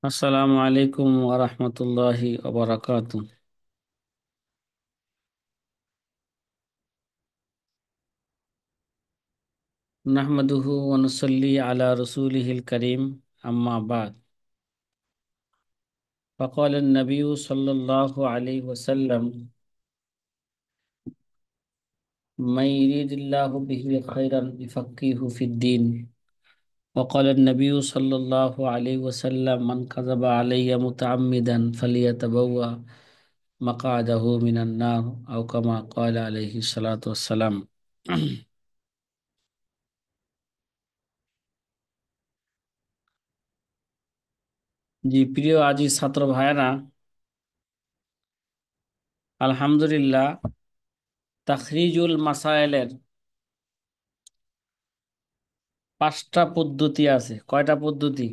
আসসালামু আলাইকুম ওয়া রাহমাতুল্লাহি ওয়া বারাকাতুহু। নাহমাদুহু ওয়া নুসাল্লি আলা রাসূলিহিল কারীম, আম্মা বাদ। ফাকালা an-nabiyyu সাল্লাল্লাহু আলাইহি ওয়াসাল্লাম, মান ইউরিদিল্লাহু বিহি খায়রান ইউফাক্কিহু ফিদ-দীন। ওয়া ক্বালা an-nabiyyu সাল্লাল্লাহু আলাইহি ওয়াসাল্লাম, মান কাযাবা আলাইয়া মুতাআম্মিদান ফালিয়াতাবাওয়া মাকআদাহু মিনান নার, আও কামা ক্বালা আলাইহি সালাতু ওয়াসসালাম। জি, প্রিয় আজিজ ছাত্র ভাইয়েরা, আলহামদুলিল্লাহ, তাখরিজুল মাসায়েলের 5টা পদ্ধতি আছে। কয়টা পদ্ধতি?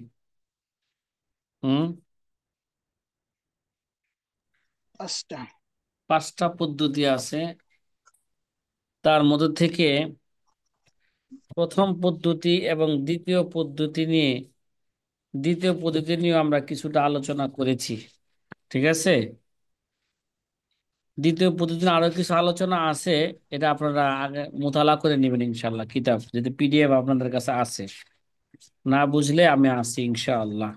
হুম 5টা। 5টা পদ্ধতি আছে। তার মধ্যে থেকে প্রথম পদ্ধতি এবং দ্বিতীয় পদ্ধতি নিয়ে আমরা কিছুটা আলোচনা করেছি। ঠিক আছে। দ্বিতীয় পদ্ধতি নিয়ে আরো কিছু আলোচনা আছে। এটা আপনারা আগে মোতালা করে নেবেন ইনশাল্লাহ, কিতাব যদি পিডিএফ আপনাদের কাছে আছে। না বুঝলে আমি আছি ইনশাআল্লাহ।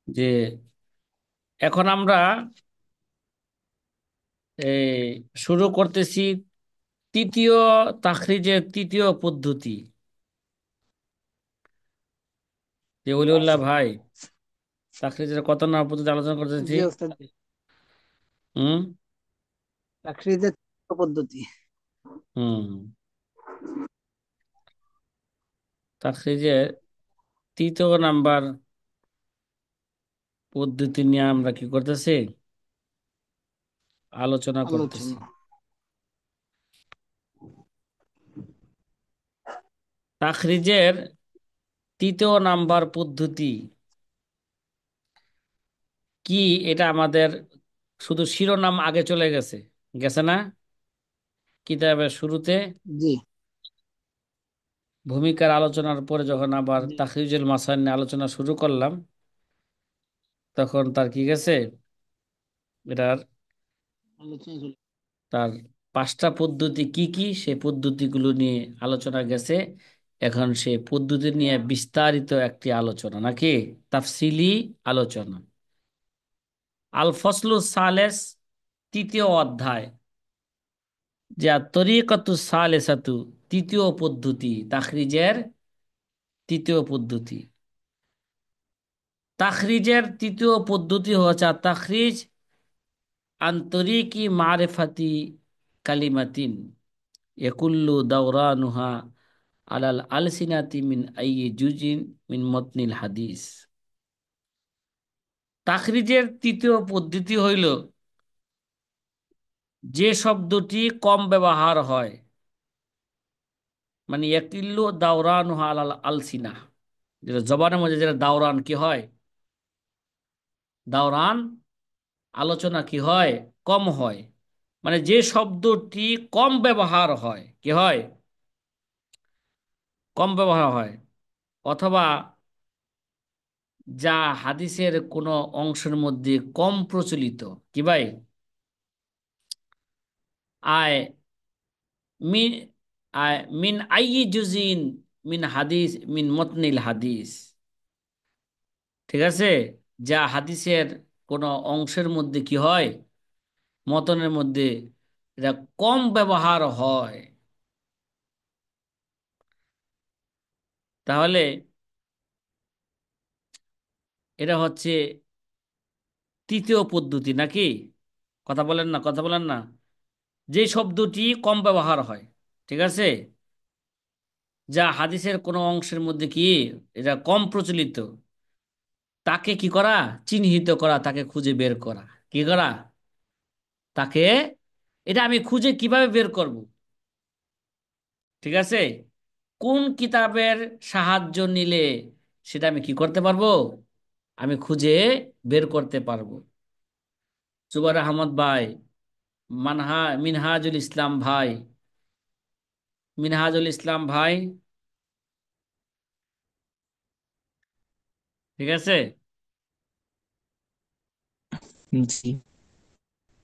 যে এখন আমরা এই শুরু করতেছি তৃতীয় তাখরিজের তৃতীয় পদ্ধতি। যে ওলিউল্লাহ ভাই, তাখরিজের কত নম্বর পদ্ধতি আলোচনা করতেছি? জি ওস্তাদ, হুম তাকরিদের পদ্ধতি। হুম তাখরিজের তৃতীয় নাম্বার পদ্ধতি নিয়ে আমরা কি করতেছি? আলোচনা করতেছি। আলোচনা। তাখরিজের তৃতীয় নাম্বার পদ্ধতি কি? এটা আমাদের শুধু শিরোনাম আগে চলে গেছে, গেছে না? কিতাবের শুরুতে জি ভূমিকার আলোচনার পরে যখন আবার জি তাখরিজুল মাসাইল নিয়ে আলোচনা শুরু করলাম, তখন তার কি গেছে, এটার আলোচনা চলে। তার 5টা পদ্ধতি কি কি সেই পদ্ধতিগুলো নিয়ে আলোচনা গেছে। এখন সে পদ্ধতি নিয়ে বিস্তারিত একটি আলোচনা, নাকি তাফসিলি আলোচনা। আল ফসলু সালেস, তৃতীয় অধ্যায়, যা তরিকাতু সালেসাতু, তৃতীয় পদ্ধতি, তাখরিজের তৃতীয় পদ্ধতি। তাখরিজের তৃতীয় পদ্ধতি হচ্ছে তাখরিজ আন্তরিকি মারেফাতি কালিমাতিন একুল্লু দাওরানুহা আলাল আলসিনাতি মিন আইয়ি জুজিন মিন মতনিল হাদিস। তাখরিজের তৃতীয় পদ্ধতি হইল যে শব্দটি কম ব্যবহার হয়, মানে একিল্লু দাওরানুহা আলাল আলসিনা, যেটা জবানের মধ্যে যেটা দাওরান কি হয়, দাওরান আলোচনা কি হয়, কম হয়। মানে যে শব্দটি কম ব্যবহার হয়, কি হয়, কম ব্যবহার হয়। অথবা যা হাদিসের কোনো অংশের মধ্যে কম প্রচলিত, কি ভাই, আয় মিন আয় মিন আইয়ি জুজিন মিন হাদিস মিন মতনিল হাদিস। ঠিক আছে। যা হাদিসের কোনো অংশের মধ্যে কি হয়, মতনের মধ্যে এটা কম ব্যবহার হয়। তাহলে এটা হচ্ছে তৃতীয় পদ্ধতি, নাকি? কথা বলেন না, কথা বলেন না। যে শব্দটি কম ব্যবহার হয়, ঠিক আছে, যা হাদিসের কোনো অংশের মধ্যে কি এটা কম প্রচলিত, তাকে কি করা, চিহ্নিত করা, তাকে খুঁজে বের করা। কি করা? তাকে, এটা আমি খুঁজে কিভাবে বের করব? ঠিক আছে। কোন কিতাবের সাহায্য নিলে সেটা আমি কি করতে পারবো, আমি খুঁজে বের করতে পারবো। জুবার আহমদ ভাই, মিনহাজুল ইসলাম ভাই, মিনহাজুল ইসলাম ভাই, ঠিক আছে? জি।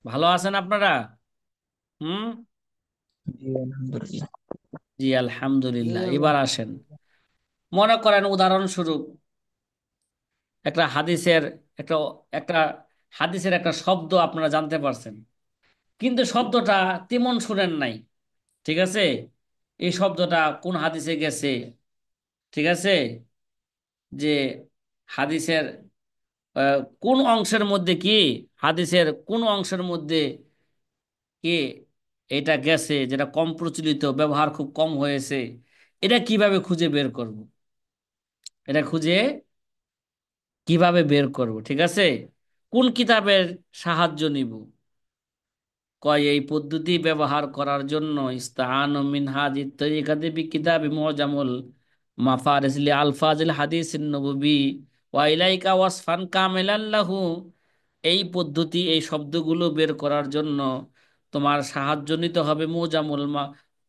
ভালো আছেন আপনারা? হুম। জি আলহামদুলিল্লাহ। জি আলহামদুলিল্লাহ। এই আল্লাহ। এবার আসেন, মনে করেন উদাহরণস্বরূপ একটা হাদিসের একটা একটা হাদিসের একটা শব্দ আপনারা জানতে পারছেন, কিন্তু শব্দটা তেমন শুনেন নাই। ঠিক আছে? এই শব্দটা কোন হাদিসে গেছে? ঠিক আছে? যে হাদিসের কোন অংশের মধ্যে কি, হাদিসের কোন অংশের মধ্যে কি এটা গেছে, যেটা কম প্রচলিত, ব্যবহার খুব কম হয়েছে, এটা কিভাবে খুঁজে বের করব? এটা খুঁজে কিভাবে বের করব? ঠিক আছে? কোন কিতাবের সাহায্য নিব? কয় এই পদ্ধতি ব্যবহার করার জন্য ইস্তাআনু মিন হাযিত তরিকাতি বিকিতাবি মুজামুল মাফারিস লি আলফাজিল হাদিসিন নববী ওয়া ইলাইকা ওয়াসফান কামিলান লাহু। এই পদ্ধতি, এই শব্দগুলো বের করার জন্য তোমার সাহায্য নিতে হবে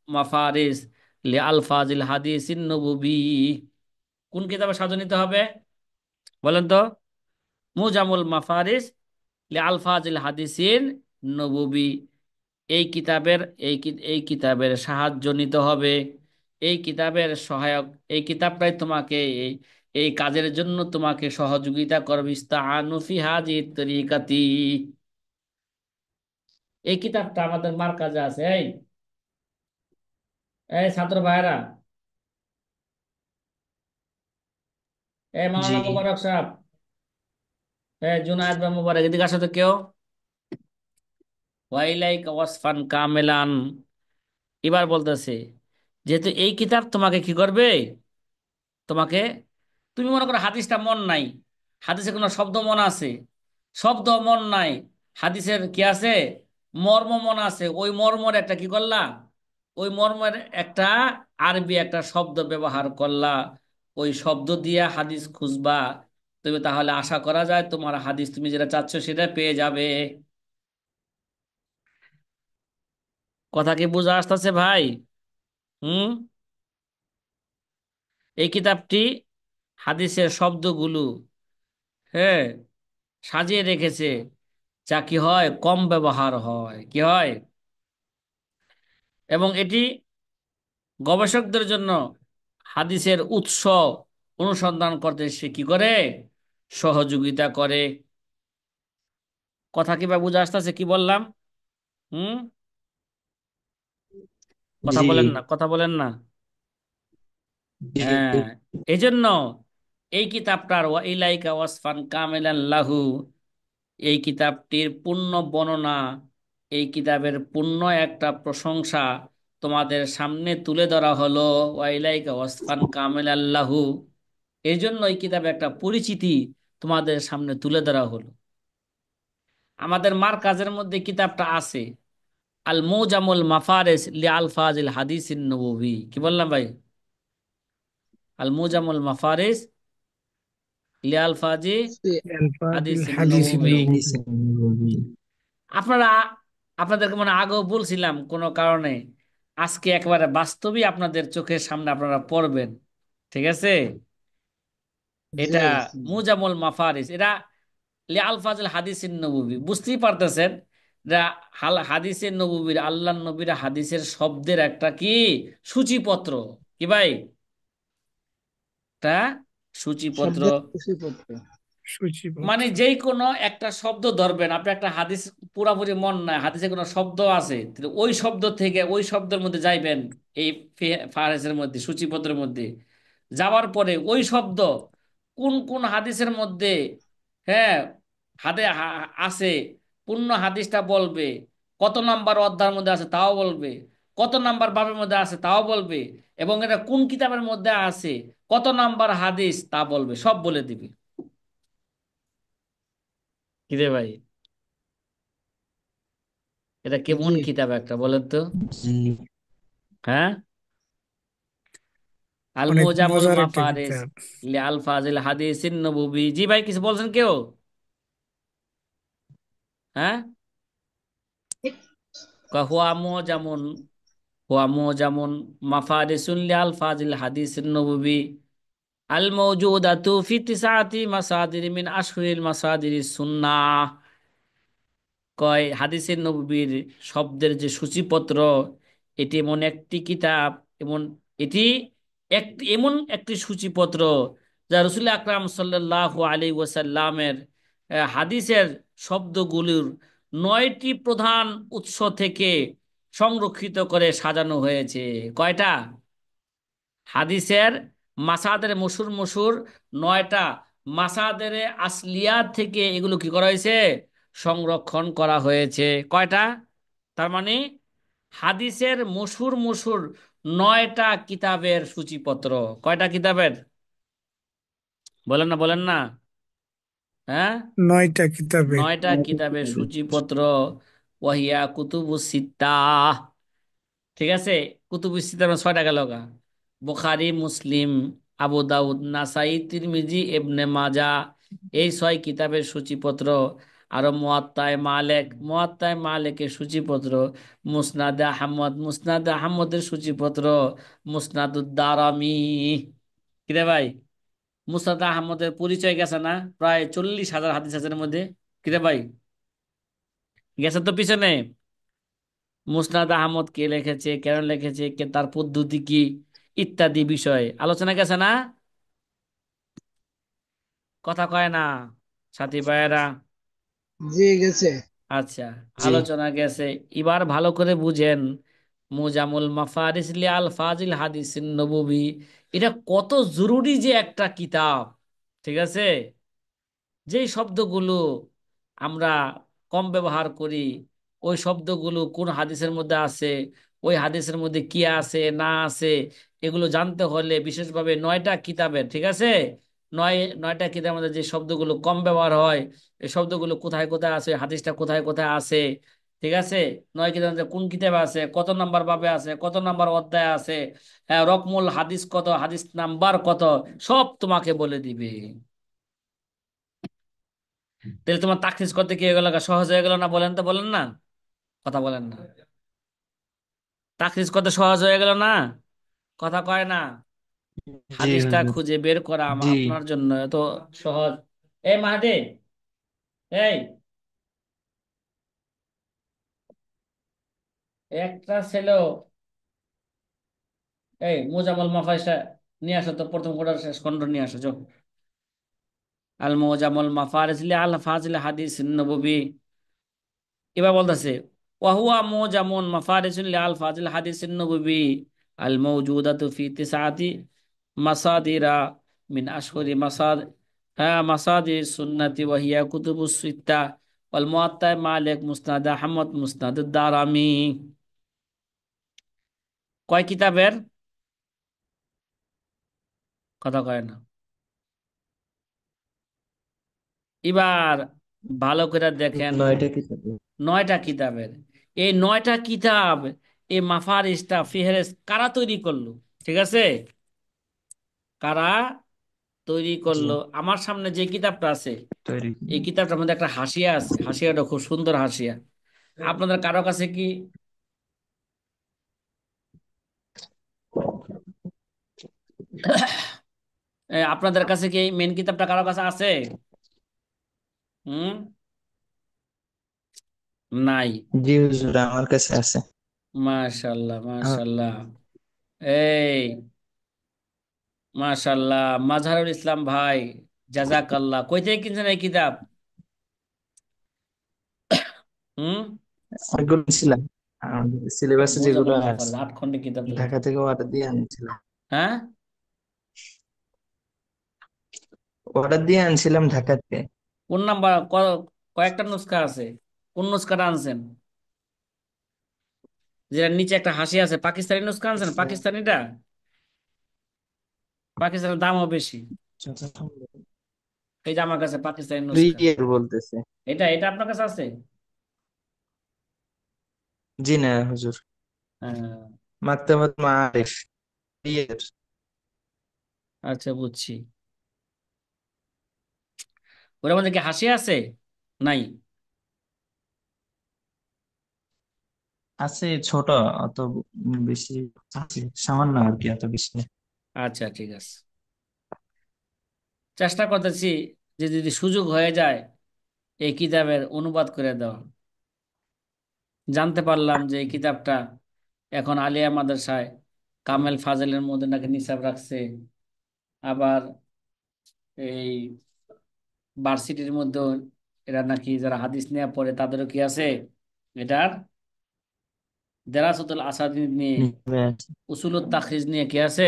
মাফারিস লি আলফাজিল হাদিসিন নববী। কোন কিতাবের সাহায্য নিতে হবে বলেন তো? মুজামুল মাফারিস লি আলফাজিল হাদিসিন নববী। এই কিতাবের এই কিতাবের সাহায্য নিতে হবে। এই কিতাবের সহায়ক, এই কিতাবটাই তোমাকে এই এই কাজের জন্য তোমাকে সহযোগিতা করবে। ইস্তাআনু ফি হাযিহি তরিকাতি। এই কিতাবটা আমাদের মার্কাজে আছে। এই এই ছাত্র ভাইরা, এই জি। মাওলানা মুবারক সাহেব, এই জুনায়েদ ভাই মুবারক, এদিকে আসো তো কেউ। ওয়াইলাইকা ওয়াসফান কামেলান। এবার বলতেছে, যেহেতু এই কিতাব তোমাকে কি করবে, তোমাকে, তুমি মনে করো হাদিসটা মন নাই, হাদিসে কোনো শব্দ মন আছে, শব্দ মন নাই, হাদিসের কি আছে, মর্ম মন আছে। ওই মর্মর একটা কি করলা, ওই মর্মের একটা আরবি একটা শব্দ ব্যবহার করলা, ওই শব্দ দিয়ে হাদিস খুঁজবা। তুমি তাহলে আশা করা যায় তোমার হাদিস তুমি যেটা চাচ্ছ সেটা পেয়ে যাবে। কথা কি বোঝা আসতেছে ভাই? হুম। এই কিতাবটি হাদিসের শব্দগুলো, হ্যাঁ, সাজিয়ে রেখেছে, যা কি হয়, কম ব্যবহার হয়, কি হয়, এবং এটি গবেষকদের জন্য হাদিসের উৎস অনুসন্ধান করতে সে কি করে, সহযোগিতা করে। কথা কিভাবে বুঝে আসতেছে কি বললাম? হুম। কথা জি। বলেন না, কথা বলেন না। জি। হ্যাঁ, এই জন্য এই কিতাবটার ওয়া ইলাইকা ওয়াসফান কামিলান লাহু, এই কিতাবটির পূর্ণ বর্ণনা, এই কিতাবের পূর্ণ একটা প্রশংসা তোমাদের সামনে তুলে ধরা হলো। ওয়াইলাইকা ওয়াসফান কামিল আল্লাহু, এই জন্য এই কিতাবে একটা পরিচিতি তোমাদের সামনে তুলে ধরা হলো। আমাদের মারকাজের মধ্যে কিতাবটা আছে, আল মুজামুল মাফারিস লি আলফাজিল হাদিসিন নববী। কি বললাম ভাই? আল মুজামুল মাফারিস লি আলফাজি الفاظ হাদিসিন الحديث নববী। হাদিস النبوي. নববী। আপনারা, আপনাদেরকে মানে আগেও বলছিলাম কোনো কারণে, আজকে একেবারে বাস্তবই আপনাদের চোখের সামনে আপনারা পড়বেন। ঠিক আছে? জি। এটা মুজামুল মাফারিস, এটা লি আলফাজুল হাদিসিন নববী, বুঝতেই পারতেছেন। এটা হাদিসের নববীর, আল্লাহ নবীর হাদিসের শব্দের একটা কি সূচিপত্র। কি ভাই? একটা সূচিপত্র। শব্দের সূচিপত্র। মানে সূচিপত্র। যেই কোনো একটা শব্দ ধরবেন আপনি, একটা হাদিস পুরাপুরি মন নাই, হাদিসে কোনো শব্দ আছে, কিন্তু ওই শব্দ থেকে ওই শব্দের মধ্যে যাইবেন, এই ফাহারেসের মধ্যে, সূচিপত্রের মধ্যে যাওয়ার পরে ওই শব্দ কোন কোন হাদিসের মধ্যে, হ্যাঁ, আছে, পূর্ণ হাদিসটা বলবে, কত নাম্বার অধ্যায়ের মধ্যে আছে তাও বলবে, কত নাম্বার বাবের মধ্যে আছে তাও বলবে, এবং এটা কোন কিতাবের মধ্যে আছে, কত নাম্বার হাদিস তা বলবে, সব বলে দিবে। কিরে ভাই, এটা কেমন জি। কিতাব একটা বলেন তো? জি। হ্যাঁ। আল অনেক মুজামুল মজার একটা মাফারিস কিতাব। লি আলফাজিল হাদিসিন নববী। জি ভাই, কিছু বলছেন কেউ? হ্যাঁ। হুয়া মুজামুন, হুয়া মুজামুন মাফারিসুন লি আলফাজিল হাদিসিন নববী। আল মাওজুদাতু ফি তিসআতি মাসাদির মিন আশহুরিল মাসাদিরিস সুন্নাহ। কয় হাদিসের নববীর শব্দের যে সূচিপত্র, এটি এমন একটি কিতাব, এমন এটি এমন একটি সূচিপত্র যা রসুল আকরাম সাল্লাল্লাহু আলাইহি ওয়াসাল্লামের হাদিসের শব্দগুলোর 9টি প্রধান উৎস থেকে সংরক্ষিত করে সাজানো হয়েছে। কয়টা? হাদিসের মাসাদের মশুর মশুর 9টা মাসাদের আসলিয়া থেকে এগুলো কি করা হয়েছে? সংরক্ষণ করা হয়েছে। কয়টা? তার মানে হাদিসের মশুর মশুর 9টা কিতাবের সূচিপত্র। কয়টা কিতাবের? বলেন না, বলেন না। হ্যাঁ, 9টা কিতাবের। 9টা কিতাবের সূচিপত্র। ওয়াহিয়া কুতুবুস সিত্তাহ। ঠিক আছে, কুতুবুস সিত্তাহ মানে 6টা গেল গা। বুখারী, মুসলিম, আবু দাউদ, নাসাই, তিরমিজি, ইবনে মাজা, এই 6 কিতাবের সূচিপত্র। আরো মুয়াত্তায়ে মালিকের সূচিপত্র, মুসনাদে আহমদের সূচিপত্র, মুসনাদুদ দারামি। কিরে ভাই, মুসনাদ আহমদের পরিচয় গেছে না? প্রায় 40,000 হাদিস আছে এর মধ্যে। কিরে ভাই, গেছে তো পিছনে। মুসনাদ আহমদ কে লিখেছে, কেন লিখেছে, কে তার পদ্ধতি কি, ইত্যাদি বিষয় আলোচনা গেছে না? কথা কয় না সাথী ভাইয়েরা। জি গেছে। আচ্ছা, জি। আলোচনা গেছে। এবার ভালো করে বুঝেন, মুজামুল মাফারিস লি আল ফাজিল হাদিস নববী, এটা কত জরুরি যে একটা কিতাব। ঠিক আছে, যেই শব্দগুলো আমরা কম ব্যবহার করি, ওই শব্দগুলো কোন হাদিসের মধ্যে আছে, ওই হাদিসের মধ্যে কি আছে না আছে, এগুলো জানতে হলে বিশেষভাবে 9টা কিতাবের, ঠিক আছে, 9টা কিতাবের মধ্যে যে শব্দগুলো কম ব্যবহার হয়, এই শব্দগুলো কোথায় কোথায় আছে, হাদিসটা কোথায় কোথায় আছে, ঠিক আছে, 9 কিতাবের মধ্যে কোন কিতাবে আছে, কত নাম্বার বাবে আছে, কত নাম্বার অধ্যায় আছে, হ্যাঁ, রকমুল হাদিস কত, হাদিস নাম্বার কত, সব তোমাকে বলে দিবে। তাহলে তোমার তাকরিজ করতে কি হয়ে গেল? সহজ হয়ে গেল না? বলেন তো, বলেন না, কথা বলেন না। তাকরিজ করতে সহজ হয়ে গেল না? কথা কয় না। জি হাদিসটা হুজুর। খুঁজে বের করা জি। আপনার জন্য এত সহজ। এই মাহাদি, এই একটা ছেলে, এই মোজাম্মল মাফারিসটা নিয়ে আসো তো, প্রথম কোটার শেষ খণ্ড নিয়ে আসো, চো। আল মোজাম্মল মাফারিস লি আল ফাজিল হাদিস নববী। এবার বলতেছে, ওয়াহুয়া মুজামুন মাফারিসুল আল ফাজিল হাদিসিন নববী আল মাওজুদাতু ফি তিসআতি মাসাদিরা মিন আশহুরি মাসাদির সুন্নতি ওয়া হিয়া কুতুবুস সিত্তাহ ওয়াল মুয়াত্তা মালিক, মুসনাদ আহমদ, মুসনাদ দারামি। কয় কিতাবের? কথা কয় না। এবার ভালো করে দেখেন, 9টা কিতাব। 9টা কিতাবের। এই 9টা কিতাব, এই মাফারিসটা ফিহরিস কারা তৈরি করলো? ঠিক আছে, কারা তৈরি জি। করলো? আমার সামনে যে কিতাবটা আছে, তৈরি। এই কিতাবটার মধ্যে একটা হাসিয়া আছে, হাসিয়াটা খুব সুন্দর হাসিয়া। আপনাদের কারো কাছে কি আপনাদের কাছে কি মেন কিতাবটা কারো কাছে আছে? হুম, নাই। জি হুজুর, আমার কাছে আছে। মাশাল্লাহ, আমার মাশাল্লাহ। এই মাশাল্লাহ, মাজহারুল ইসলাম ভাই, জাজাকাল্লাহ। কই থেকে কিনছেন এই কিতাব? হুম, ওইগুলো ছিলাম সিলেবাসে যেগুলো মুজাম্মল আছে, মাফারেজ 8 খন্ডের কিতাব তো। ঢাকা থেকে অর্ডার দিয়ে আনছিলাম। হ্যাঁ, অর্ডার দিয়ে আনছিলাম ঢাকা থেকে। কোন নাম্বার, কয়েকটা নুসখা আছে, কোন নুসখাটা আনছেন? যেটার নিচে একটা হাসি আছে, পাকিস্তানি নুসখা আনছেন? পাকিস্তানিটা, পাকিস্তানের দামও বেশি। এই যে আমার কাছে পাকিস্তানি নুসখা, বলতেছে। এটা এটা আপনার কাছে আছে? জি না হুজুর, হ্যাঁ, মাকতাবাত মাআরিফ এর। আচ্ছা, বুঝছি। ওর মধ্যে কি হাসি আছে? নাই? আছে ছোট, অত বেশি আছে, সামান্য আর কি, এত বেশি না। আচ্ছা, ঠিক আছে। চেষ্টা করতেছি যে যদি সুযোগ হয়ে যায় এই কিতাবের অনুবাদ করে দেওয়া। জানতে পারলাম যে এই কিতাবটা এখন আলিয়া মাদ্রাসায় কামেল ফাজেলের মধ্যে নাকি নিসাব রাখছে, আবার এই ভার্সিটির মধ্যেও এরা নাকি যারা হাদিস নিয়ে পড়ে তাদেরও কি আছে এটার দেরাসতুল আসাদিদ নিয়ে, নিবে আছে। উসুলুত তাখরিজ নিয়ে কি আছে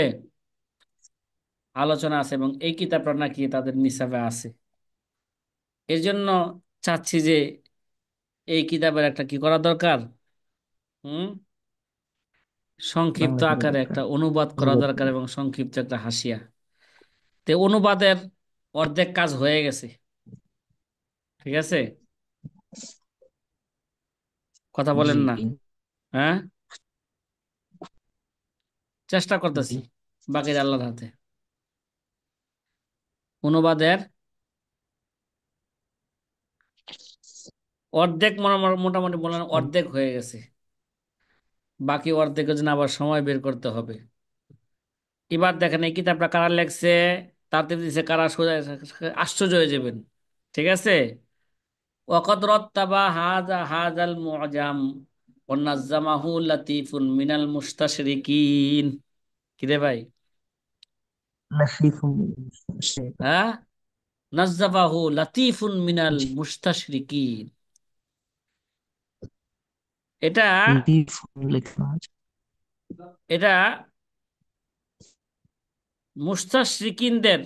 আলোচনা আছে, এবং এই কিতাবটা নাকি তাদের নিসাবে আছে। এর জন্য চাচ্ছি যে এই কিতাবের একটা কি করা দরকার, হুম, সংক্ষিপ্ত বাংলা করা আকারে দরকার। একটা অনুবাদ করা অনুবাদ দরকার করা। এবং সংক্ষিপ্ত একটা হাসিয়া। তে অনুবাদের অর্ধেক কাজ হয়ে গেছে, ঠিক আছে, কথা জি বলেন না, হ্যাঁ, চেষ্টা জি। করতেছি, বাকি আল্লাহর হাতে। অনুবাদের অর্ধেক মোটামুটি বলেন অর্ধেক হয়ে গেছে, বাকি অর্ধেকের জন্য আবার সময় বের করতে হবে। এবার দেখেন এই কিতাবটা কারা লেখছে, তাতে দিছে কারা, সোজা আশ্চর্য হয়ে যাবেন, ঠিক আছে। ওয়াকাদ রাত্তাবা হাযাল মুআজাম ওয়া নাজ্জামাহু লাতীফুন মিনাল মুস্তাশরিকিন। কি রে ভাই, নাফিফ সে। হ্যাঁ, নাজ্জাবাহু লাতীফুন মিনাল জি। মুস্তাশরিকিন। এটা লিফ লেখা আছে। এটা মুস্তাশরিকিনদের,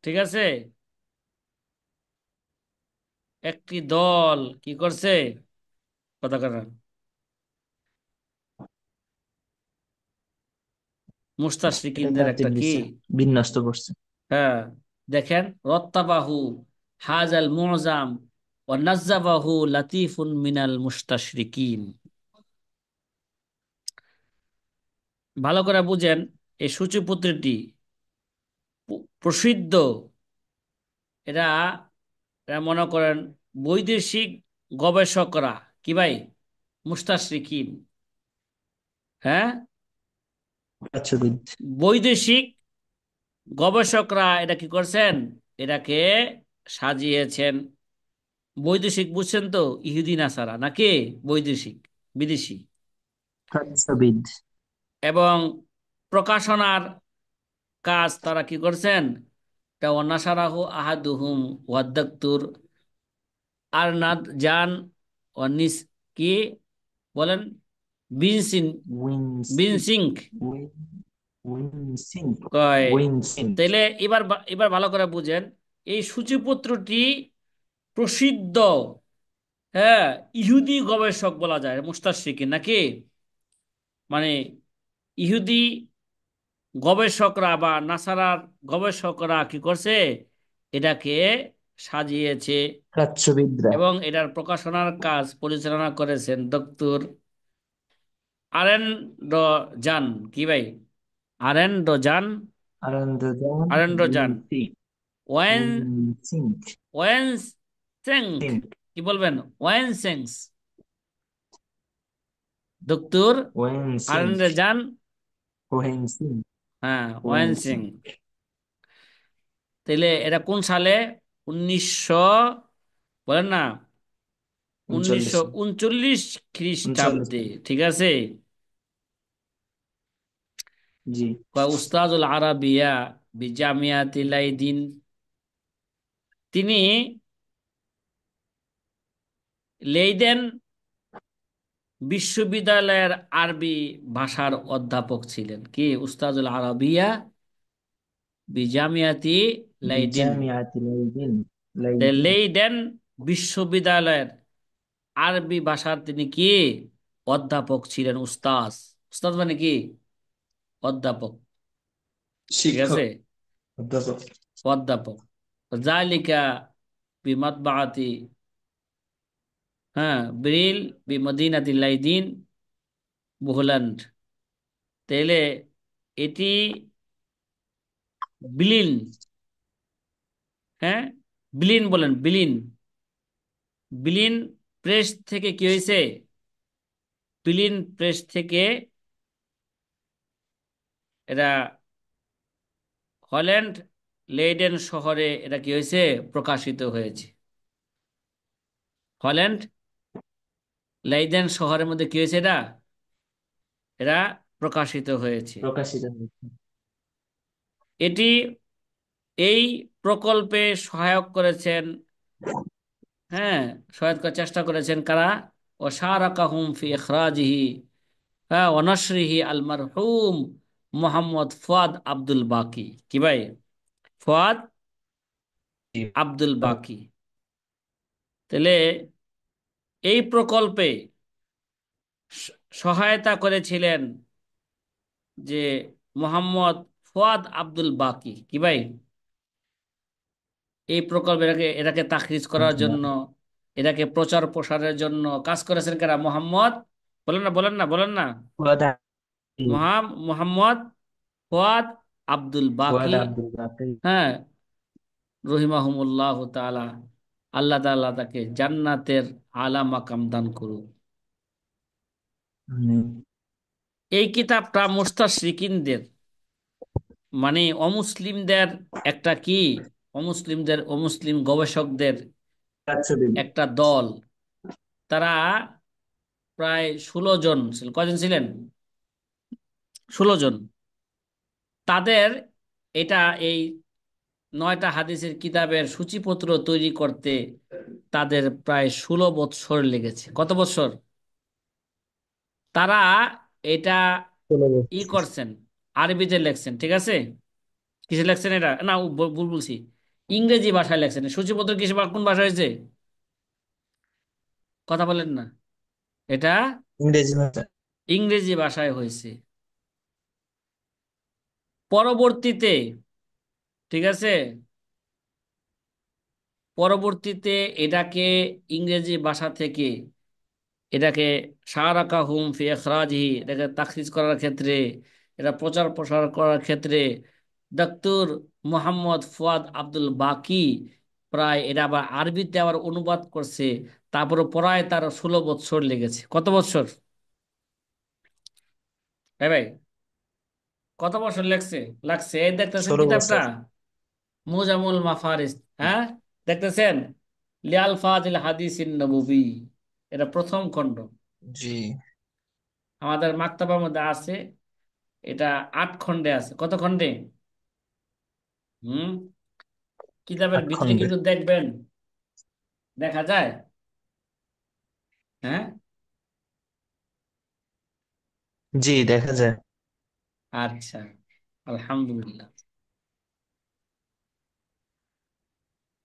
ঠিক আছে, একটি দল কি করছে, কথা কথা, এটা মুস্তাশরিকিনদের একটা তারতিব কি, দিছে, বিন্যস্ত করছে। হ্যাঁ, দেখেন রত্তাবাহু হাজাল মুজাম ও নাজ্জাবাহু লাতিফুন মিনাল মুস্তাশরিকিন। ভালো করে বুঝেন, এই সূচিপত্রটি প্রসিদ্ধ, এরা এরা মনে করেন বৈদেশিক গবেষকরা, কি ভাই, মুস্তাশরিকিন, হ্যাঁ, প্রাচ্যবিদ। বৈদেশিক গবেষকরা এটা কি করছেন, এটাকে সাজিয়েছেন। বৈদেশিক বুঝছেন তো, ইহুদি নাসারা নাকি, বৈদেশিক বিদেশি। প্রাচ্যবিদ। এবং প্রকাশনার কাজ তারা কি করছেন, তা ওয়ানাসারাহু আহাদুহুম ওয়াদ্দাক্তুর আরনাদ জান ওয়ানিস, কি বলেন, বিনসিন, উইনসিং। বিনসিং উইন উইনসিং। কয়। উইনসিং। তাইলে এবার ভালো করে বুঝেন, এই সূচিপত্রটি প্রসিদ্ধ, হ্যাঁ, ইহুদি গবেষক বলা যায় মুস্তাশরিকিন নাকি, মানে ইহুদি গবেষকরা বা নাসারার গবেষকরা কি করছে, এটাকে সাজিয়েছে। প্রাচ্যবিদরা। এবং এটার প্রকাশনার কাজ পরিচালনা করেছেন ডক্টর আরেন ড জান, কি ভাই, আরেন ড জান, আনন্দজান। আরেন ড জান উইনসিং। ওয়েন উইনসিং। ওয়েনসেঙ্ক, সিং। কি বলবেন, ওয়েনসেংস, ডক্টর ওয়েনসিং। আরেন ড জান, ওয়েনসিং। হ্যাঁ, ওয়েনসিং। ওয়েনসিং। তাহলে এটা কোন সালে, 1900, বলেন না, 39। 1939 39 খ্রিস্টাব্দে, সালে। ঠিক আছে। জি। কয় উস্তাজুল আরাবিয়া বিজামিয়াতিল লাইদিন, তিনি লেইডেন বিশ্ববিদ্যালয়ের আরবি ভাষার অধ্যাপক ছিলেন, কি উস্তাজুল আরাবিয়া বিজামিয়াতি লাইদিন। বিজামিয়াত লাইদিন। লাইদিন। লেইডেন বিশ্ববিদ্যালয়ের আরবি ভাষার তিনি কি অধ্যাপক ছিলেন, উস্তাজ, উস্তাদ মানে কি, অধ্যাপক, ঠিক আছে, শিক্ষক। অধ্যাপক। অধ্যাপক। জালিকা বিমাতবাআতি, হ্যাঁ, ব্রিল বিমদিনাতিল লাইদিন বুহল্যান্ড। তাইলে এটি বিলিন, হ্যাঁ, বিলিন বলেন, বিলিন, বিলিন প্রেস থেকে কি হয়েছে, বিলিন প্রেস থেকে এরা হল্যান্ড লেইডেন শহরে এটা কি হয়েছে, প্রকাশিত হয়েছে। হল্যান্ড লেইডেন শহরের মধ্যে কি হয়েছে, এটা এটা প্রকাশিত হয়েছে। প্রকাশিত হয়েছে। এটি এই প্রকল্পে সহায়ক করেছেন, হ্যাঁ, সহায়ক করার চেষ্টা করেছেন কারা, ও শারাকাহুম ফি ইখরাজিহি, হ্যাঁ, ও নশরিহি আল মারহুম মোহাম্মদ ফুয়াদ আব্দুল বাকি। কি ভাই, ফুয়াদ জি। আব্দুল বাকি। তাহলে এই প্রকল্পে সহায়তা করেছিলেন যে মোহাম্মদ ফুয়াদ আব্দুল বাকি। কি ভাই, এই প্রকল্প এটাকে তাখরিজ করার আচ্ছা। জন্য, এটাকে প্রচার প্রসারের জন্য কাজ করেছেন কারা, মোহাম্মদ, বলেন না বলেন না বলেন না, ফুয়াদ জি, মোহাম্মদ ফুয়াদ আব্দুল ফুয়াদ বাকি, আব্দুল বাকের। হ্যাঁ, রহিমাহুমুল্লাহ তাআলা, আল্লাহ তাআলা তাকে জান্নাতের আলা মাকাম দান করুক। হুম, এই কিতাবটা মুস্তাশরিকিনদের, মানে অমুসলিমদের একটা কি, অমুসলিম গবেষকদের একশো দিন। একটা দল, তারা প্রায় 16 জন ছিলেন। কয়জন ছিলেন? 16 জন। তাদের এটা এই 9টা হাদিসের কিতাবের সূচিপত্র তৈরি করতে তাদের প্রায় 16 বৎসর লেগেছে। কত বৎসর? তারা এটা 16 বছর। করছেন, আরবিতে লেখছেন, ঠিক আছে। কিসে লেখছেন এটা, না ভুল বলছি, ইংরেজি ভাষায় লেখছেন। সূচিপত্র কিসে কোন ভাষা হয়েছে, কথা বলেন না, এটা ইংরেজি ভাষা। ইংরেজি ভাষায় হয়েছে। পরবর্তীতে, ঠিক আছে, পরবর্তীতে এটাকে ইংরেজি ভাষা থেকে এটাকে শারাকাহুম ফি ইখরাজিহি, এটাকে তাখরিজ করার ক্ষেত্রে, এটা প্রচার প্রসার করার ক্ষেত্রে ডক্টর মোহাম্মদ ফুয়াদ আব্দুল বাকি প্রায় এটা আবার আরবিতে আবার অনুবাদ করছে। তারপরে প্রায় তার 16 বৎসর লেগেছে। কত বৎসর ভাই ভাই, কত বছর লাগছে? এই দেখতেছেন 16 বছর। কিতাবটা, মুজামুল মাফারিস, হ্যাঁ, দেখতেছেন, লিয়াল ফাজিল হাদিসিন নববী, এটা প্রথম খণ্ড জি। আমাদের মাকতাবার মধ্যে আছে। এটা 8 খণ্ডে আছে। কত খণ্ডে? হুম, কিতাবের 8 খণ্ডে। ভিতরে কিন্তু দেখবেন, দেখা যায়, হ্যাঁ। জি, দেখা যায়। আচ্ছা, আলহামদুলিল্লাহ।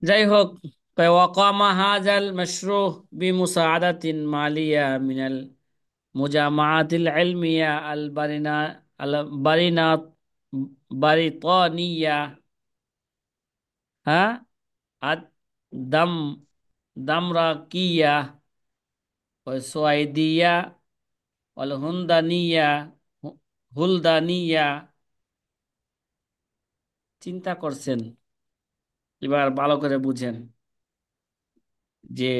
যাই হোক, ওয়াকামা হাজাল মাশরুহ বিমুসাআদাতিন মালিয়া মিনাল মুজামাআতিল ইলমিয়া আল বারিনা, আল বারিনাত, বারিতানিয়া, হ্যাঁ, আদ দাম দামরাকিয়া, ওই সোয়াইদিয়া, অল হুলদানিয়া, হুলদানিয়া। চিন্তা করছেন, এবার ভালো করে বুঝেন যে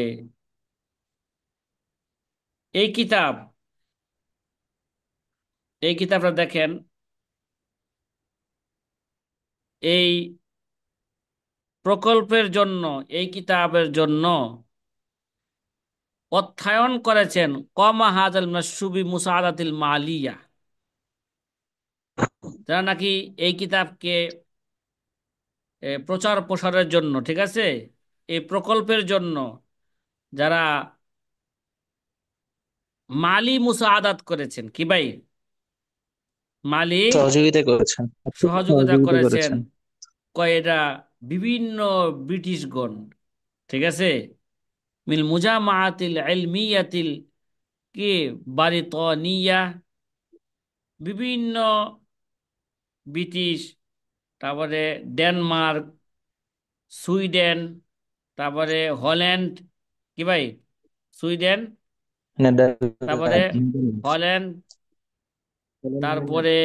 এই কিতাব, এই কিতাবটা দেখেন, এই প্রকল্পের জন্য, এই কিতাবের জন্য অর্থায়ন করেছেন কমা হাজাল মাসুবি মুসাআদাতিল মালিয়া, যারা নাকি এই কিতাবকে প্রচার প্রসারের জন্য, ঠিক আছে, এই প্রকল্পের জন্য যারা মালি মুসাআদাত করেছেন। কি ভাই, মালি সহযোগিতা করেছেন, আর্থিক সহযোগিতা সহযোগিতা করেছেন, করেছেন। কয়টা বিভিন্ন ব্রিটিশগণ, ঠিক আছে, মিল মুজামাআতিল ইলমিয়াতিল কি বারিতানিয়া, বিভিন্ন ব্রিটিশ, তারপরে ডেনমার্ক, সুইডেন, তারপরে হল্যান্ড, কি ভাই, সুইডেন, তারপরে নেদারল্যান্ডস। হল্যান্ড, তারপরে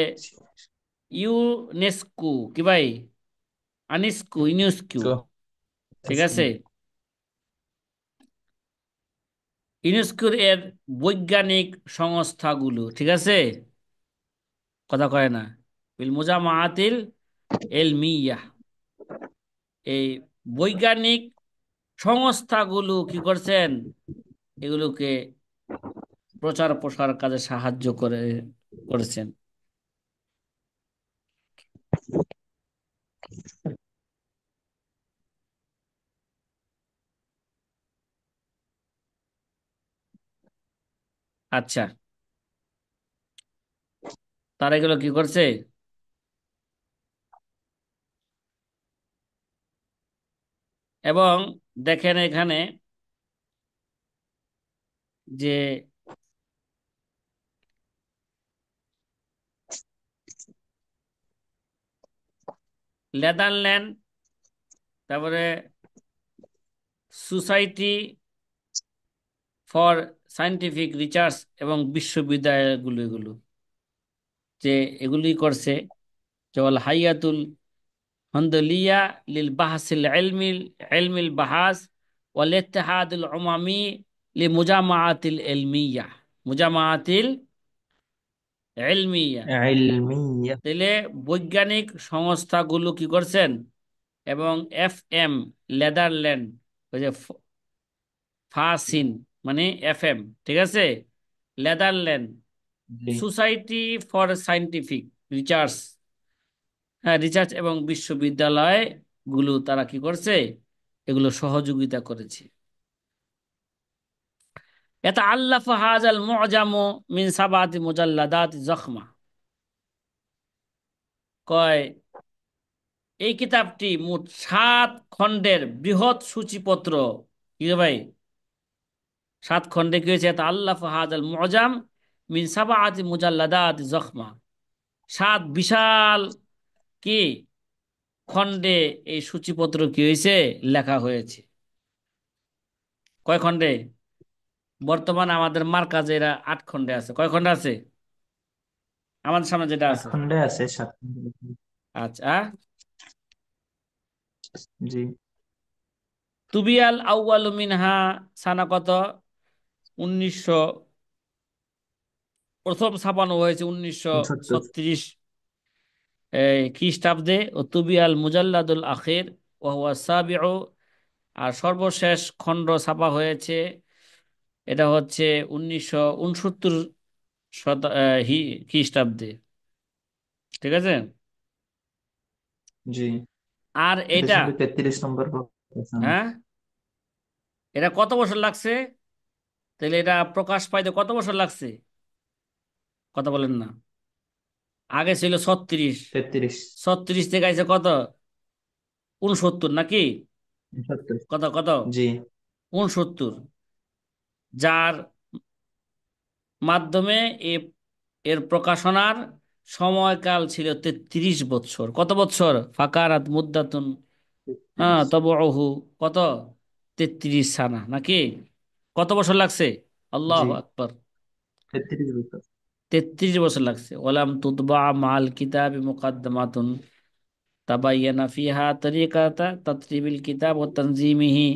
ইউনেস্কো, কি ভাই, ইউনেস্কো, ঠিক আছে, ইউনেস্কোর এর বৈজ্ঞানিক সংস্থাগুলো, ঠিক আছে, কথা কয় না, বিল মুজামাআতিল ইলমিয়া, এই বৈজ্ঞানিক সংস্থাগুলো কি করছেন, এগুলোকে প্রচার প্রসার কাজে সাহায্য করেছেন। আচ্ছা, তারা এগুলো কি করছে? এবং দেখেন এখানে যে নেদারল্যান্ড, তারপরে সোসাইটি ফর সায়েন্টিফিক রিসার্চ এবং বিশ্ববিদ্যালয়গুলো এগুলো যে এগুলি করছে, যেমন হাইয়াতুল হন্দলিয়া লিল বাহাসিল ইলমিল ইলমিল বাহাস ওয়াল ইত্তেহাদুল উমামি লি মুজামাআতিল ইলমিয়া, মুজামাআতিল ইলমিয়া। علمية. তাহলে বৈজ্ঞানিক সংস্থাগুলো কি করছেন, এবং FM নেদারল্যান্ড, ওই যে ফাসিন মানে FM, ঠিক আছে, Netherland G society for scientific research, হ্যাঁ রিসার্চ এবং বিশ্ববিদ্যালয় গুলো তারা কি করছে, এগুলো সহযোগিতা করেছে। এটা আল্লাফ হাজাল মুজামু মিন সাবাতি মুজাল্লাদাত জখমা, কয় এই কিতাবটি মোট 7 খণ্ডের বৃহৎ সূচিপত্র। কি রে ভাই, 7 খণ্ডে কি হয়েছে? এটা আল্লাফ হাজাল মুজাম মিন সাবাতি মুজাল্লাদাত জখমা, 7 বিশাল কি খণ্ডে এই সূচিপত্র কি হয়েছে, লেখা হয়েছে। কয় খণ্ডে? বর্তমানে আমাদের মার্কাজে এরা 8 খণ্ডে আছে। কয় খণ্ডে আছে আমাদের সামনে যেটা আট আছে? খণ্ডে আছে, সাত খণ্ডে। আচ্ছা, জি তুবিয়াল আউয়ালু মিনহা সানা কত? 1900, প্রথম ছাপানো হয়েছে 69। 1936 খ্রিস্টাব্দে। ও তুবিয়াল মুজাল্লাদুল আখির ওয়া সাবিউ, আর সর্বশেষ খণ্ড ছাপা হয়েছে, এটা হচ্ছে 1969 খ্রিস্টাব্দে, ঠিক আছে। জি, আর এটার এটা, সঙ্গে 33 নম্বর আছে আমার। হ্যাঁ, এটা কত বছর লাগছে? তাহলে এটা প্রকাশ পাইতে কত বছর লাগছে? কথা বলেন না। আগে ছিল 36, 33। 36 থেকে আইছে কত? 69 নাকি? 69। কত কত? জি 69, যার মাধ্যমে এর প্রকাশনার সময়কাল ছিল 33 বছর। কত বছর? ফাকারাত মুদ্দাতুন, হ্যাঁ 33। তবুহু কত? 33 সানা নাকি? কত বছর লাগছে? জি আল্লাহ আকবার, 33 বছর। 33 বছর লাগছে। ওয়ালাম তুতবা মাল কিতাবি মুকাদ্দামাতুন তাবাইয়ানা ফিহা তরিকাতা তাতরিবিল কিতাব ও তানজিমিহি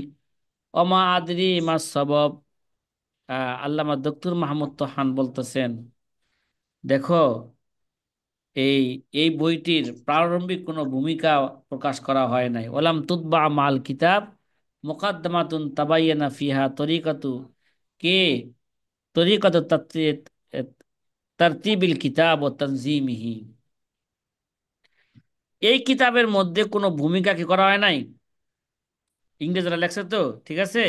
ওমা আদরি মা সবাব। আল্লামা দক্তুর মাহমুদ তোহান বলতেছেন, দেখো এই এই বইটির প্রারম্ভিক কোনো ভূমিকা প্রকাশ করা হয় নাই। ওলাম তুতবা মাল কিতাব মুকাদ্দামাতুন তাবাইয়ানা ফিহা তরিকাতু কে তরিকাতু তারতিবিল কিতাব ও তানজিমিহি। এই কিতাবের মধ্যে কোনো ভূমিকা কি করা হয় নাই? ইংরেজরা লেখছে তো, ঠিক আছে।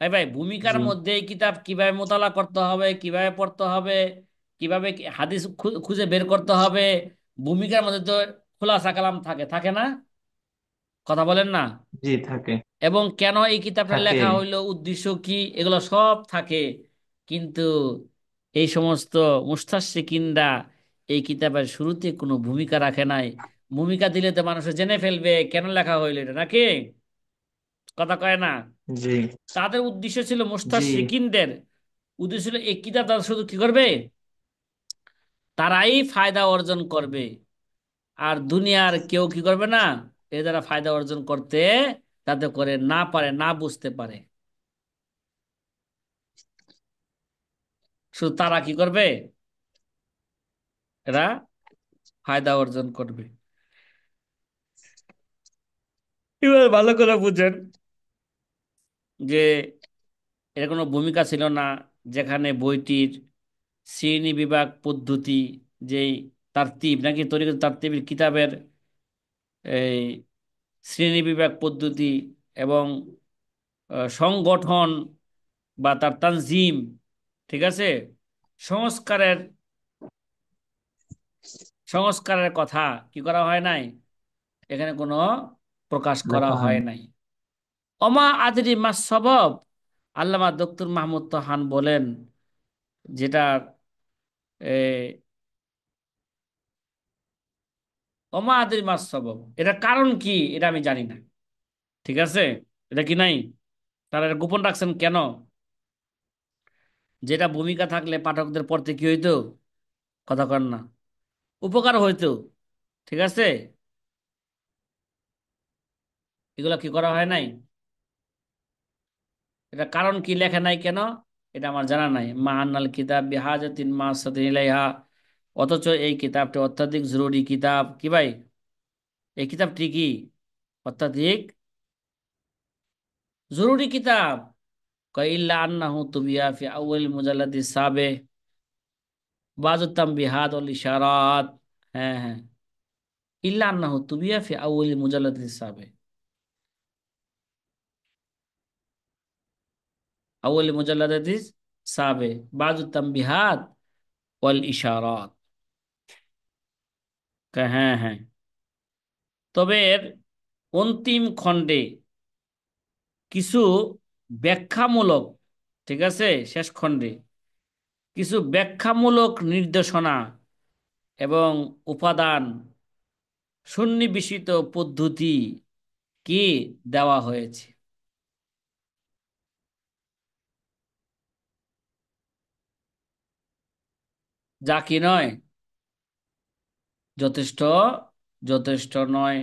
ভাই ভাই, ভূমিকার জি মধ্যে এই কিতাব কিভাবে মোতালা করতে হবে, কিভাবে পড়তে হবে, কিভাবে হাদিস খুঁজে বের করতে হবে, ভূমিকার মধ্যে তো খোলাসা কালাম থাকে, থাকে না? কথা বলেন না। জি থাকে। এবং কেন এই কিতাবটা থাকে। লেখা হইলো, উদ্দেশ্য কি, এগুলো সব থাকে। কিন্তু এই সমস্ত মুস্তাশরিকিনরা এই কিতাবের শুরুতে কোনো ভূমিকা রাখে নাই। ভূমিকা দিলে তো মানুষ জেনে ফেলবে কেন লেখা হইলো এটা, নাকি? কথা কয় না। জি তাদের উদ্দেশ্য ছিল, জি মুস্তাশরিকিনদের উদ্দেশ্য ছিল এই কিতাব তারা শুধু কি করবে, তারাই ফায়দা অর্জন করবে, আর দুনিয়ার কেউ কি করবে না, এ দ্বারা ফায়দা অর্জন করতে যাতে করে না পারে, না বুঝতে পারে। শুধু তারা কি করবে, এরা ফায়দা অর্জন করবে। এবার ভালো করে বুঝেন যে এর কোনো ভূমিকা ছিল না, যেখানে বইটির শ্রেণী বিভাগ পদ্ধতি, যেই তারতিব নাকি তরিকত তারতিবের কিতাবের এই শ্রেণী বিভাগ পদ্ধতি এবং সংগঠন বা তার তানজিম, ঠিক আছে, সংস্কারের সংস্কারের কথা কি করা হয় নাই, এখানে কোনো প্রকাশ করা লেখা হয় হয়নি। নাই। অমা আদরি মা সবব, আল্লামা দক্তুর মাহমুদ তোহান বলেন, যেটা অমা আদরি মা সবব, এটা কারণ কি এটা আমি জানি না, ঠিক আছে, এটা কি নাই, তারা এটা গোপন রাখছেন কেন? যেটা ভূমিকা থাকলে পাঠকদের পড়তে কি হইতো, কথা কন না, উপকার হইতো, ঠিক আছে, এগুলো কি করা হয় নাই, এটা কারণ কি লেখা নাই কেন, এটা আমার জানা নাই। মা আন্নাল কিতাব বিহাজাতিন মা সাতিন ইলাইহা, অথচ এই কিতাবটি অত্যাধিক জরুরি কিতাব, কি ভাই, এই কিতাবটি কি অত্যাধিক জরুরি কিতাব। ইল্লা আন্নাহু তুবিয়া ফি আউয়াল মুজাল্লাদি সাবে বাযু তামবিহাত ওয়াল ইশারাত। হ্যাঁ হ্যাঁ, ইল্লা আন্নাহু তুবিয়া ফি আউয়াল মুজাল্লাদি সাবে, আউয়াল মুজাল্লাদি সাবে বাযু তামবিহাত ওয়াল ইশারাত। হ্যাঁ হ্যাঁ, তবে এর অন্তিম খণ্ডে কিছু ব্যাখ্যামূলক, ঠিক আছে, শেষ খণ্ডে কিছু ব্যাখ্যামূলক নির্দেশনা এবং উপাদান সন্নিবেশিত পদ্ধতি কি দেওয়া হয়েছে, যা কি নয়, যথেষ্ট, যথেষ্ট নয়।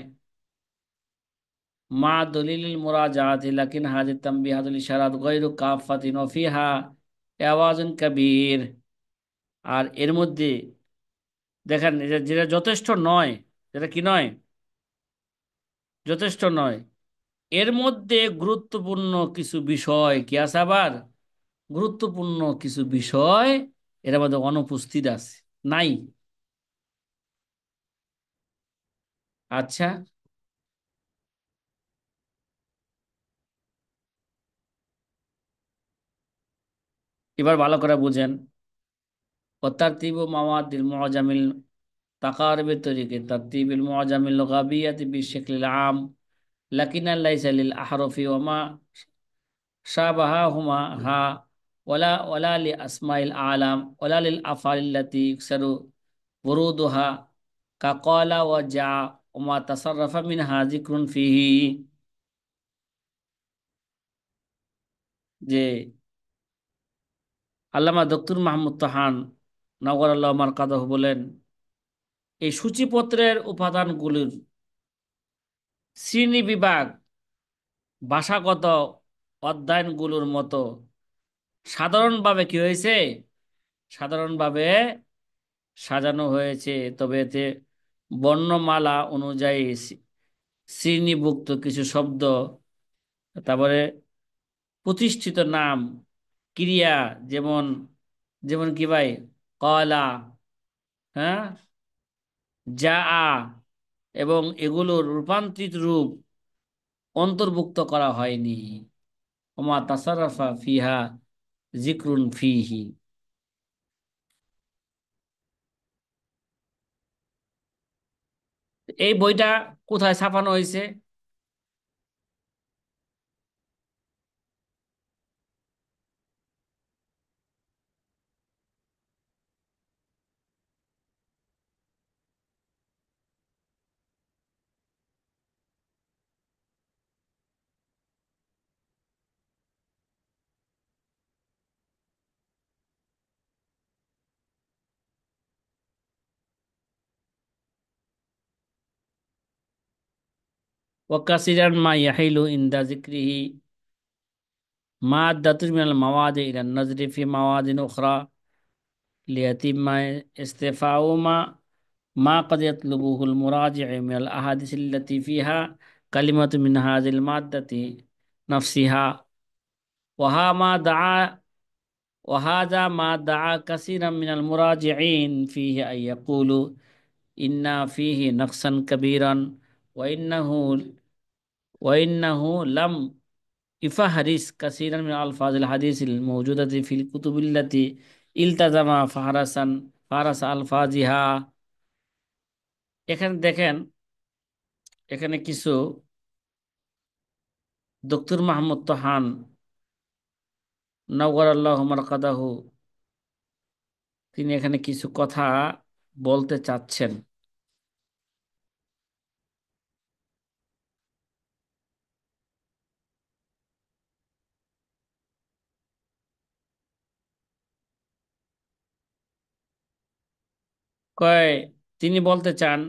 মা দলিল মুরাজাত লাকিন হাজির তামবিহাতুল ইশারাত গায়রু কাফাতিন ওয়া ফিহা আওয়াজুন কাবীর। আর এর মধ্যে দেখেন, যেটা যথেষ্ট নয়, যেটা কি নয়, যথেষ্ট নয়, এর মধ্যে গুরুত্বপূর্ণ কিছু বিষয় কি আছে, আবার গুরুত্বপূর্ণ কিছু বিষয় এর মধ্যে অনুপস্থিত আছে, নাই। আচ্ছা, এবার ভালো করে বুঝেন। وترتيب مواد المعجم تقارب الطريق ترتيب المعجم اللغوية بالشكل العام، لكن ليس للأحرف وما شابههما ولا لأسماء الأعلام ولا للأفعال التي يكسر ورودها، كقال وجاء وما تصرف منها ذكر فيه। যে আল্লামা দক্তুর মাহমুদ তাহান নওয়ার আল্লাহ মারকাদহ বলেন, এই সূচিপত্রের উপাদানগুলির শ্রেণী বিভাগ ভাষাগত অধ্যয়নগুলোর মতো সাধারণভাবে কি হয়েছে, সাধারণভাবে সাজানো হয়েছে, তবে এতে বর্ণমালা অনুযায়ী শ্রেণীভুক্ত কিছু শব্দ, তারপরে প্রতিষ্ঠিত নাম, ক্রিয়া, যেমন যেমন কি ভাই, কলা, হ্যাঁ, যা, এবং এগুলোর রূপান্তরিত রূপ অন্তর্ভুক্ত করা হয়নি। ওমা তাসাররাফা ফিহা জিক্রুন ফিহি। এই বইটা কোথায় ছাপানো হয়েছে? ওয়াকাসিরান মা ইয়াহিলু ইনদা যিকরিহি মাদ্দাতুন মিনাল মাওয়াদি ইলা নাজরি ফি মাওয়াদিন উখরা লিয়াতিম্মা ইস্তিফাউ মা قد يطلبه المراجع من الأحاديث التي فيها কালিমাতু মিন হাযিল মাদ্দাতি নাফসিহা ওয়াহা মা দাআ ওয়াহাযা মা দাআ কাসীরাম মিনাল মুরাজিঈন ফীহি আন ইয়াকুলু ইন্না ফীহি নাকসান কাবীরান ওয়া ইন্নাহু লাম ইফাহারিস কাসীরান মিন আলফাজিল হাদিসিল মাওজুদাতি ফিল কুতুবিল্লাতি ইলতাজামা ফাহারাসা আলফাজিহা। এখানে দেখেন, এখানে কিছু দক্তুর মাহমুদ তোহান নওয়ারাল্লাহু মারকাদাহু, তিনি এখানে কিছু কথা বলতে চাচ্ছেন। কয়, তিনি বলতে চান,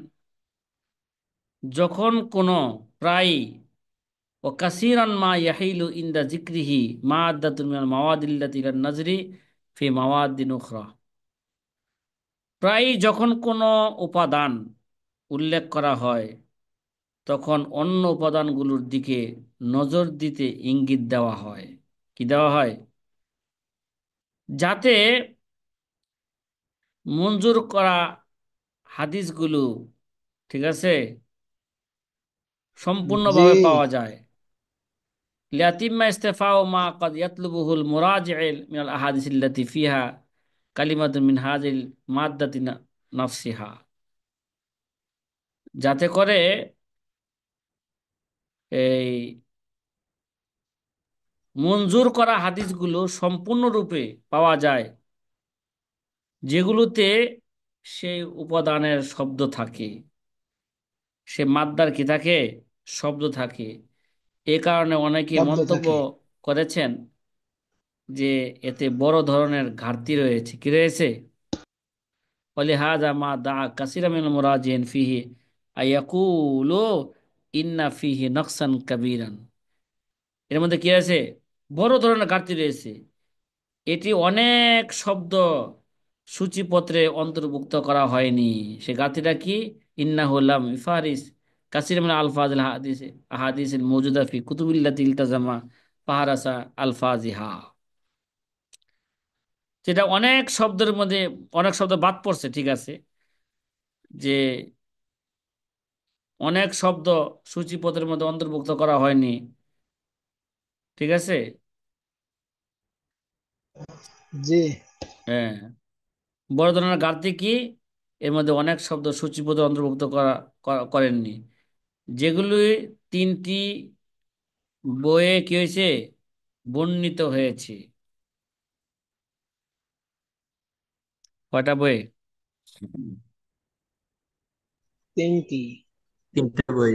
যখন কোনো প্রায় ও কাসিরান মা ইয়াহিলু ইনদা যিকরিহি মাআদ্দাতুন মিনাল মাওয়াদিল্লাতি ইলান নাজরি ফি মাওয়াদ্দিন উখরা, প্রায় যখন কোনো উপাদান উল্লেখ করা হয় তখন অন্য উপাদানগুলোর দিকে নজর দিতে ইঙ্গিত দেওয়া হয়। কি দেওয়া হয়? যাতে মঞ্জুর করা হাদিসগুলো, ঠিক আছে, জি সম্পূর্ণভাবে পাওয়া যায়। লিয়াতিম্মা ইস্তিফাউ মা ক্বাদ ইয়াতলুবুহুল মুরাজিউল মিনাল আহাদিসিল্লাতি ফিহা কালিমাতুন মিন হাযিল মাদ্দাতি নাফসিহা, যাতে করে এই মঞ্জুর করা হাদিসগুলো সম্পূর্ণরূপে পাওয়া যায়, যেগুলোতে সেই উপাদানের শব্দ থাকে, সে মাদ্দার কি থাকে, শব্দ থাকে। এ কারণে অনেকে শব্দ মন্তব্য থাকে। করেছেন যে এতে বড় ধরনের ঘাটতি রয়েছে। কি রয়েছে? ওয়ালিহাযা মা দাআ কাসীরা মিনাল মুরাজিইন ফীহি আয়াকুলু ইন্না ফীহি নকসান কাবীরান, এর মধ্যে কি আছে? বড় ধরনের ঘাটতি রয়েছে। এটি অনেক শব্দ সূচিপত্রে অন্তর্ভুক্ত করা হয়নি। সে ঘাটতিটা কি? ইন্নাহু লাম ইফারিস কাসীর মিন আলফাজিল আহাদিসিল মাওজুদা ফি কুতুবিল্লাতি ইলতাজামা ফাহারাসা আলফাজিহা, যেটা অনেক শব্দের মধ্যে অনেক শব্দ বাদ পড়ছে, ঠিক আছে, যে অনেক শব্দ সূচিপত্রের মধ্যে অন্তর্ভুক্ত করা হয়নি, ঠিক আছে। জি হ্যাঁ, বড় ধরনের ঘাটতি কি? এর মধ্যে অনেক শব্দ সূচিপত্রে অন্তর্ভুক্ত করেননি, যেগুলি তিনটি বইয়ে কি হয়েছে, বর্ণিত হয়েছে। কয়টা বইয়ে? তিনটি। তিনটে বই।